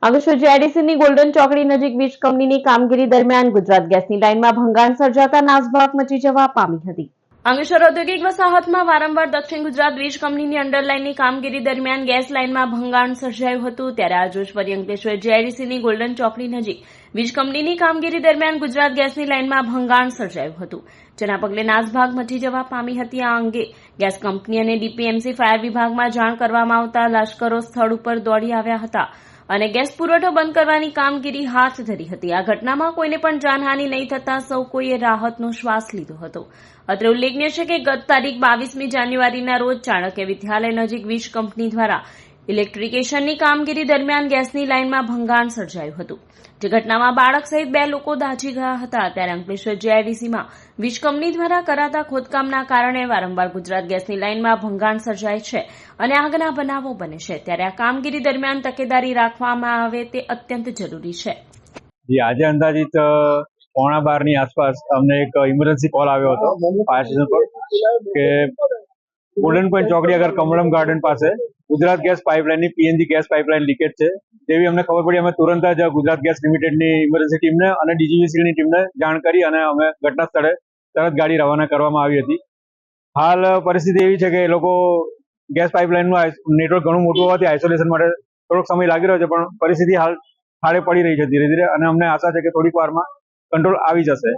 Ankleshwar જીઆઈડીસીની golden ચોકડી નજીક વીજ કંપનીની કામગીરી દરમિયાન ગુજરાત ગેસની લાઇનમાં ભંગાણ સર્જાતા નાસભાગ મચી જવા પામી હતી. અંકલેશ્વર ઔદ્યોગિક વસાહતમાં વારંવાર દક્ષિણ ગુજરાત વીજ કંપનીની અંડરલાઇનની કામગીરી દરમિયાન ગેસ લાઇનમાં ભંગાણ સર્જાયું હતું. ત્યારે આજરોજ ફરી અંકલેશ્વર જીઆઈડીસીની ગોલ્ડન ચોકડી નજીક વીજ કંપનીની કામગીરી દરમિયાન ગુજરાત ગેસની લાઇનમાં ભંગાણ સર્જાયું હતું, જેના પગલે નાસભાગ મચી જવા પામી હતી. આ અંગે ગેસ કંપની અને ડીપીએમસી ફાયર વિભાગમાં જાણ કરવામાં આવતા લશ્કરો સ્થળ ઉપર દોડી આવ્યા હતા અને ગેસ પુરવઠો બંધ કરવાની કામગીરી હાથ ધરી હતી. આ ઘટનામાં કોઈને પણ જાનહાનિ નહીં થતા સૌ કોઈએ રાહતનો શ્વાસ લીધો હતો. અત્રે ઉલ્લેખનીય છે કે ગત તારીખ 22મી જાન્યુઆરીના રોજ ચાણક્ય વિદ્યાલય નજીક વીજ કંપની દ્વારા ઇલેક્ટ્રિકેશનની કામગીરી દરમિયાન ગેસની લાઇનમાં ભંગાણ સર્જાયું હતું, જે ઘટનામાં બાળક સહિત 2 લોકો દાઝી ગયા હતા. ત્યારે અંકલેશ્વર જીઆઈડીસીમાં વીજ કંપની દ્વારા કરાતા ખોદકામના કારણે વારંવાર ગુજરાત ગેસની લાઇનમાં ભંગાણ સર્જાય છે અને આગના બનાવો બને છે. ત્યારે આ કામગીરી દરમિયાન તકેદારી રાખવામાં આવે તે અત્યંત જરૂરી છે. આજે અંદાજિત 11:15 આસપાસ અમને એક ઇમરજન્સી કોલ આવ્યો હતો ફાયર સ્ટેશન પર કે ગોલ્ડન પોઈન્ટ ચોકડી આગળ કમલમ ગાર્ડન પાસે ગુજરાત ગેસ પાઇપલાઇનની પીએનજી ગેસ પાઇપલાઇન લીકેજ છે. તેવી અમને ખબર પડી. અમે તુરંત જ ગુજરાત ગેસ લિમિટેડની ઇમરજન્સી ટીમને અને ડીજીવીસીની ટીમને જાણ કરી અને અમે ઘટના સ્થળે તરત ગાડી રવાના કરવામાં આવી હતી. હાલ પરિસ્થિતિ એવી છે કે એ લોકો ગેસ પાઇપલાઇનનું નેટવર્ક ઘણું મોટું હોવાથી આઇસોલેશન માટે થોડોક સમય લાગી રહ્યો છે, પણ પરિસ્થિતિ હાલ થાળે પડી રહી છે ધીરે ધીરે, અને અમને આશા છે કે થોડીક વારમાં કંટ્રોલ આવી જશે.